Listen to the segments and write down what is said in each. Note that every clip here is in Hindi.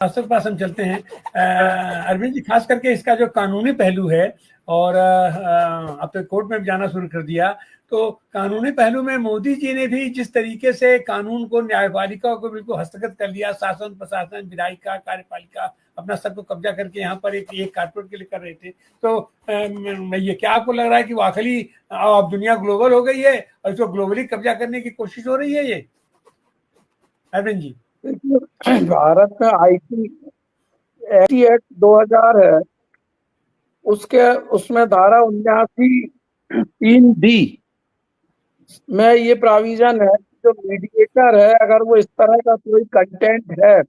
आसपास पास हम चलते हैं। अरविंद जी, खास करके इसका जो कानूनी पहलू है, और अब तो कोर्ट में भी जाना शुरू कर दिया, तो कानूनी पहलू में मोदी जी ने भी जिस तरीके से कानून को, न्यायपालिका को बिल्कुल हस्तगत कर लिया, शासन प्रशासन विधायिका कार्यपालिका अपना सबको कब्जा करके यहाँ पर एक कारपोरेट के लिए कर रहे थे। तो ये क्या आपको लग रहा है कि वो आखिरी अब दुनिया ग्लोबल हो गई है और इसको ग्लोबली कब्जा करने की कोशिश हो रही है ये, अरविंद जी? देखिए, भारत में आईटी एक्ट 2000 है, उसमें धारा 79(3)(b) में ये प्रोविजन है कि जो मीडिएटर है, अगर वो इस तरह का कोई कंटेंट है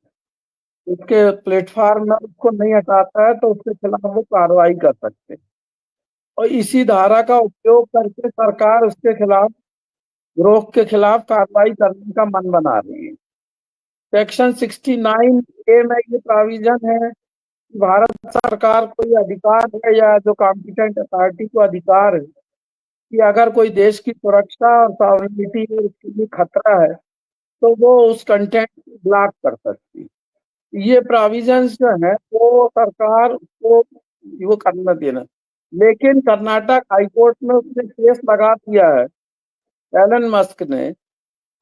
उसके प्लेटफॉर्म में, उसको नहीं हटाता है, तो उसके खिलाफ वो कार्रवाई कर सकते हैं। और इसी धारा का उपयोग करके सरकार उसके खिलाफ, गिरोह के खिलाफ कार्रवाई करने का मन बना रही है। सेक्शन 69A में ये प्रोविजन है कि भारत सरकार को ये अधिकार है, या जो कॉम्पिटेंट अथॉरिटी को अधिकार है, कि अगर कोई देश की सुरक्षा और सॉवरेनिटी में उसके लिए खतरा है तो वो उस कंटेंट को ब्लॉक कर सकती है। ये प्रोविजंस जो है वो सरकार को वो करना देना। लेकिन कर्नाटक हाईकोर्ट में उसने केस लगा दिया है एलन मस्क ने,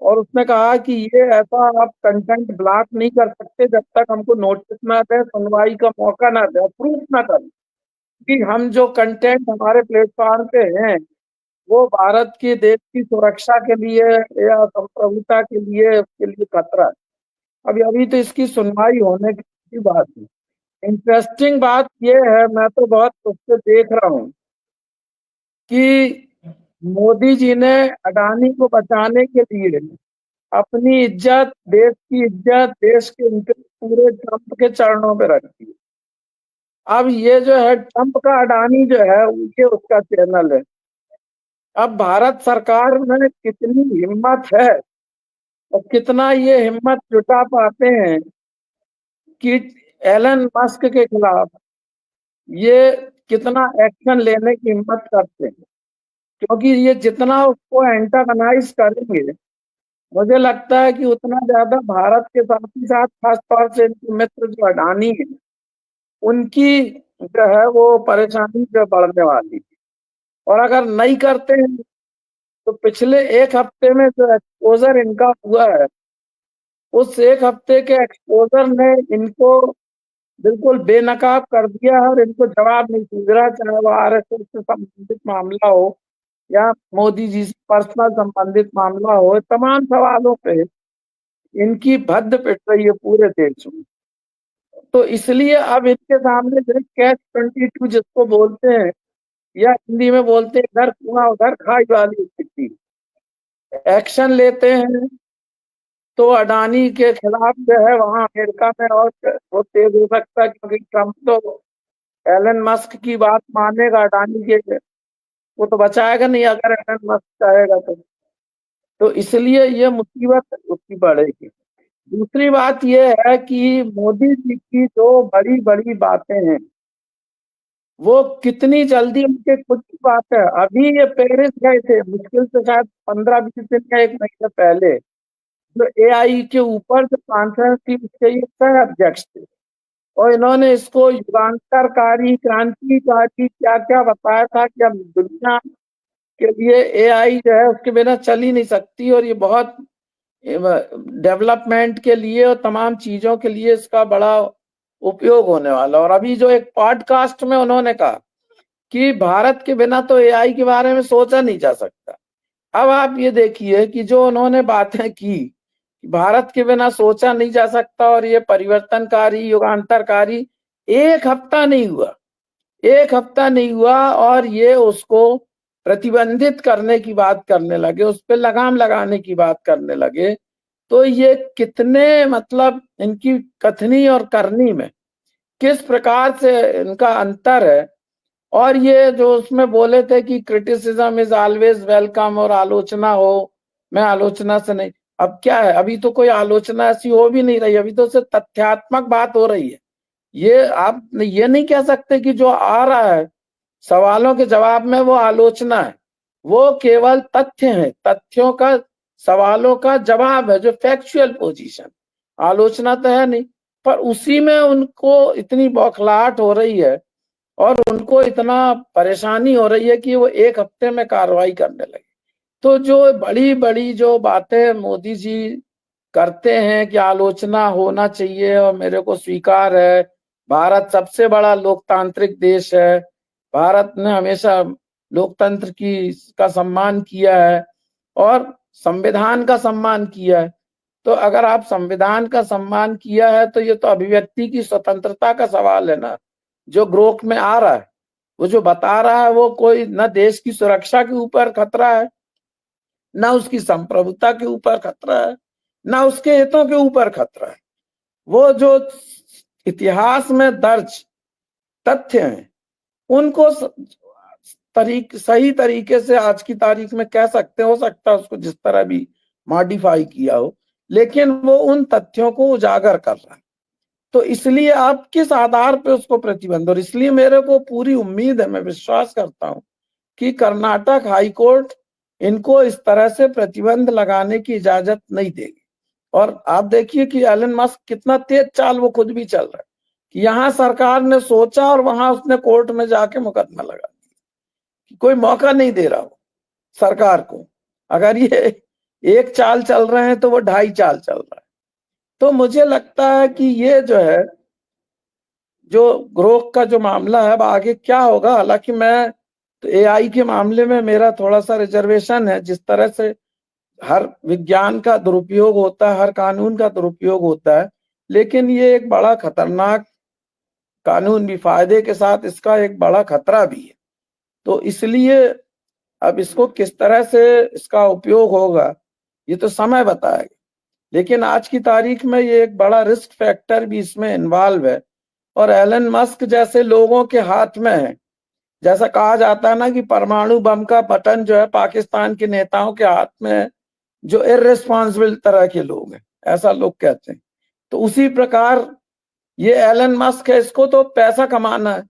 और उसने कहा कि ये ऐसा आप कंटेंट ब्लॉक नहीं कर सकते जब तक हमको नोटिस ना दे, सुनवाई का मौका ना दे, प्रूफ ना करें कि हम जो कंटेंट हमारे प्लेटफॉर्म पे हैं वो भारत के देश की सुरक्षा के लिए या संप्रभुता के लिए, उसके लिए खतरा है। अभी तो इसकी सुनवाई होने की बात है। इंटरेस्टिंग बात यह है, मैं तो बहुत उससे देख रहा हूँ कि मोदी जी ने अडानी को बचाने के लिए अपनी इज्जत, देश की इज्जत, देश के पूरे ट्रंप के चरणों पे रख दी। अब ये जो है ट्रंप का अडानी जो है, ये उसका चैनल है। अब भारत सरकार में कितनी हिम्मत है और कितना ये हिम्मत जुटा पाते हैं कि एलन मस्क के खिलाफ ये कितना एक्शन लेने की हिम्मत करते हैं, क्योंकि ये जितना उसको एंटागनाइज करेंगे, मुझे लगता है कि उतना ज्यादा भारत के साथ ही साथ खासतौर से इनके मित्र जो अडानी है, उनकी जो है वो परेशानी जो बढ़ने वाली है। और अगर नहीं करते हैं तो पिछले एक हफ्ते में जो एक्सपोजर इनका हुआ है, उस एक हफ्ते के एक्सपोजर ने इनको बिल्कुल बेनकाब कर दिया है और इनको जवाब नहीं सूझ रहा, चाहे वो आरएसएस से संबंधित मामला हो या मोदी जी से पर्सनल संबंधित मामला हो। तमाम सवालों पे इनकी भद्द पिट रही है पूरे देश में। तो इसलिए अब इनके सामने जो कैच 22 जिसको बोलते हैं, या हिंदी में बोलते हैं इधर कुआं उधर खाई वाली स्थिति, एक्शन लेते हैं तो अडानी के खिलाफ जो है वहां अमेरिका में और वो तेज हो सकता है, क्योंकि ट्रंप तो एलन मस्क की बात मानेगा, अडानी के वो तो बचाएगा नहीं अगर एलन मस्क चाहेगा तो इसलिए ये मुसीबत उसकी बढ़ेगी। दूसरी बात ये है कि मोदी जी की जो बड़ी बड़ी बातें हैं वो कितनी जल्दी उनके खुद की बात है। अभी ये पेरिस गए थे, मुश्किल से शायद 15-20 दिन या एक महीने पहले, जो एआई के ऊपर जो कॉन्फ्रेंस थी उसके ये सह अध्यक्ष थे, और इन्होंने इसको युगांतरकारी, क्रांतिकारी क्या क्या बताया था कि अब दुनिया के लिए एआई जो है उसके बिना चल ही नहीं सकती, और ये बहुत डेवलपमेंट के लिए और तमाम चीजों के लिए इसका बड़ा उपयोग होने वाला। और अभी जो एक पॉडकास्ट में उन्होंने कहा कि भारत के बिना तो एआई के बारे में सोचा नहीं जा सकता। अब आप ये देखिए कि जो उन्होंने बातें की, भारत के बिना सोचा नहीं जा सकता और ये परिवर्तनकारी, युगांतरकारी, एक हफ्ता नहीं हुआ, एक हफ्ता नहीं हुआ और ये उसको प्रतिबंधित करने की बात करने लगे, उस पर लगाम लगाने की बात करने लगे। तो ये कितने मतलब इनकी कथनी और करनी में किस प्रकार से इनका अंतर है। और ये जो उसमें बोले थे कि क्रिटिसिज्म इज ऑलवेज वेलकम और आलोचना हो, मैं आलोचना से नहीं, अब क्या है, अभी तो कोई आलोचना ऐसी हो भी नहीं रही, अभी तो सिर्फ तथ्यात्मक बात हो रही है। ये आप ये नहीं कह सकते कि जो आ रहा है सवालों के जवाब में वो आलोचना है, वो केवल तथ्य है, तथ्यों का, सवालों का जवाब है, जो फैक्चुअल पोजीशन, आलोचना तो है नहीं। पर उसी में उनको इतनी बौखलाहट हो रही है और उनको इतना परेशानी हो रही है कि वो एक हफ्ते में कार्रवाई करने लगे। तो जो बड़ी बड़ी जो बातें मोदी जी करते हैं कि आलोचना होना चाहिए और मेरे को स्वीकार है, भारत सबसे बड़ा लोकतांत्रिक देश है, भारत ने हमेशा लोकतंत्र की का सम्मान किया है और संविधान का सम्मान किया है। तो अगर आप संविधान का सम्मान किया है तो ये तो अभिव्यक्ति की स्वतंत्रता का सवाल है ना। जो ग्रोक में आ रहा है, वो जो बता रहा है, वो कोई न देश की सुरक्षा के ऊपर खतरा है, न उसकी संप्रभुता के ऊपर खतरा है, न उसके हितों के ऊपर खतरा है। वो जो इतिहास में दर्ज तथ्य हैं उनको सही तरीके से आज की तारीख में कह सकते हो सकता है उसको जिस तरह भी मॉडिफाई किया हो, लेकिन वो उन तथ्यों को उजागर कर रहा है। तो इसलिए आप किस आधार पे उसको प्रतिबंध, और इसलिए मेरे को पूरी उम्मीद है, मैं विश्वास करता हूं कि कर्नाटक हाई कोर्ट इनको इस तरह से प्रतिबंध लगाने की इजाजत नहीं देगी। और आप देखिए कि एलन मस्क कितना तेज चाल वो खुद भी चल रहा है कि यहाँ सरकार ने सोचा और वहां उसने कोर्ट में जाके मुकदमा लगा दिया, कोई मौका नहीं दे रहा वो सरकार को। अगर ये एक चाल चल रहे हैं तो वो 2.5 चाल चल रहा है। तो मुझे लगता है कि ये जो है, जो ग्रोक का जो मामला है, अब आगे क्या होगा, हालांकि मैं तो एआई के मामले में मेरा थोड़ा सा रिजर्वेशन है। जिस तरह से हर विज्ञान का दुरुपयोग होता है, हर कानून का दुरुपयोग होता है, लेकिन ये एक बड़ा खतरनाक कानून भी, फायदे के साथ इसका एक बड़ा खतरा भी है। तो इसलिए अब इसको किस तरह से इसका उपयोग होगा ये तो समय बताएगा, लेकिन आज की तारीख में ये एक बड़ा रिस्क फैक्टर भी इसमें इन्वॉल्व है और एलन मस्क जैसे लोगों के हाथ में है। जैसा कहा जाता है ना कि परमाणु बम का बटन जो है पाकिस्तान के नेताओं के हाथ में है, जो इररिस्पॉन्सिबल तरह के लोग हैं, ऐसा लोग कहते हैं। तो उसी प्रकार ये एलन मस्क है, इसको तो पैसा कमाना है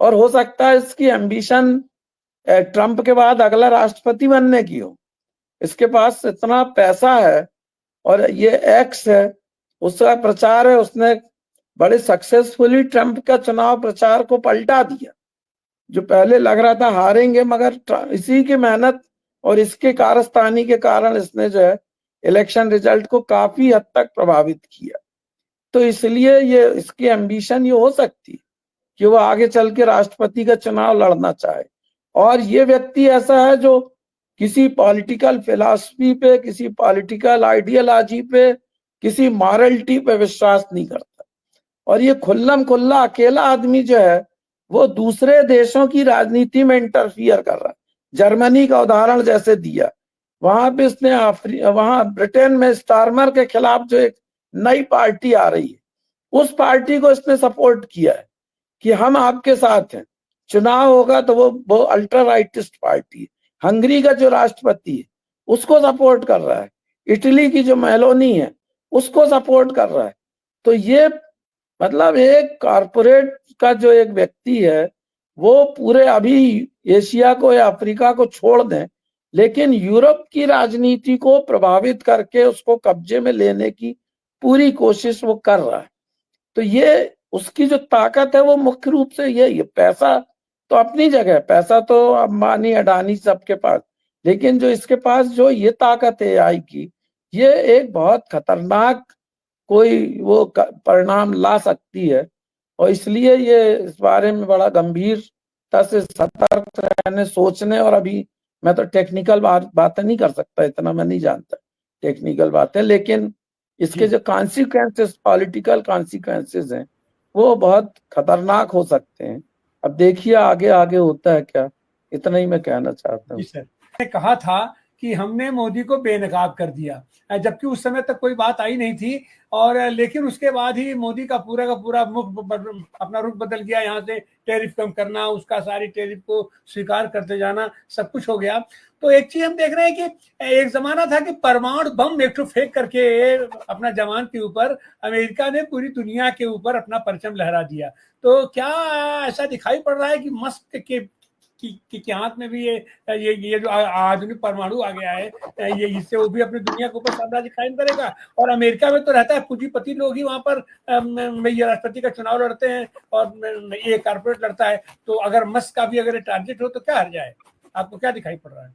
और हो सकता है इसकी एम्बिशन ट्रंप के बाद अगला राष्ट्रपति बनने की हो। इसके पास इतना पैसा है और ये एक्स है, उसका प्रचार है, उसने बड़े सक्सेसफुली ट्रंप का चुनाव प्रचार को पलटा दिया। जो पहले लग रहा था हारेंगे, मगर इसी की मेहनत और इसके कारस्तानी के कारण इसने जो है इलेक्शन रिजल्ट को काफी हद तक प्रभावित किया। तो इसलिए ये इसकी एम्बिशन ये हो सकती कि वो आगे चल के राष्ट्रपति का चुनाव लड़ना चाहे। और ये व्यक्ति ऐसा है जो किसी पॉलिटिकल फिलॉसफी पे, किसी पॉलिटिकल आइडियोलॉजी पे, किसी मॉरलिटी पे विश्वास नहीं करता। और ये खुल्लम खुल्ला अकेला आदमी जो है वो दूसरे देशों की राजनीति में इंटरफियर कर रहा है। जर्मनी का उदाहरण जैसे दिया, वहां पे इसने वहां ब्रिटेन में स्टारमर के खिलाफ जो एक नई पार्टी आ रही है, उस पार्टी को इसने सपोर्ट किया है कि हम आपके साथ हैं, चुनाव होगा तो वो अल्ट्रा राइटिस्ट पार्टी है। हंगरी का जो राष्ट्रपति है उसको सपोर्ट कर रहा है, इटली की जो मेलोनी है उसको सपोर्ट कर रहा है। तो ये मतलब एक कॉरपोरेट का जो एक व्यक्ति है वो पूरे अभी एशिया को या अफ्रीका को छोड़ दें, लेकिन यूरोप की राजनीति को प्रभावित करके उसको कब्जे में लेने की पूरी कोशिश वो कर रहा है। तो ये उसकी जो ताकत है वो मुख्य रूप से ये पैसा तो अपनी जगह, पैसा तो अंबानी अडानी सबके पास, लेकिन जो इसके पास जो ये ताकत है एआई की, ये एक बहुत खतरनाक कोई वो परिणाम ला सकती है। और इसलिए ये इस बारे में बड़ा गंभीरता से सतर्क रहने, सोचने, और अभी मैं तो टेक्निकल बातें नहीं कर सकता, इतना मैं नहीं जानता टेक्निकल बातें, लेकिन इसके जो कॉन्सिक्वेंसेस, पॉलिटिकल कॉन्सिक्वेंसेस हैं वो बहुत खतरनाक हो सकते हैं। अब देखिए आगे आगे होता है क्या, इतना ही मैं कहना चाहता हूँ। जी सर, मैंने कहा था कि हमने मोदी को बेनकाब कर दिया, जबकि उस समय तक कोई बात आई नहीं थी। और लेकिन उसके बाद ही मोदी का पूरा मुख अपना रुख बदल गया। यहाँ से टैरिफ कम करना, उसका सारी टैरिफ को स्वीकार करते जाना, सब कुछ हो गया। तो एक चीज हम देख रहे हैं कि एक जमाना था कि परमाणु बम एक फेंक करके अपना जवान के ऊपर अमेरिका ने पूरी दुनिया के ऊपर अपना परचम लहरा दिया। तो क्या ऐसा दिखाई पड़ रहा है कि मस्क कि हाथ में भी ये जो आधुनिक परमाणु आ गया है, ये इससे वो भी अपनी दुनिया के ऊपर साम्राज्य कायम करेगा। और अमेरिका में तो रहता है पूंजीपति लोग ही वहां पर ये राष्ट्रपति का चुनाव लड़ते हैं और ये कारपोरेट लड़ता है। तो अगर मस्क का भी अगर टारगेट हो तो क्या हर जाए? आपको क्या दिखाई पड़ रहा है?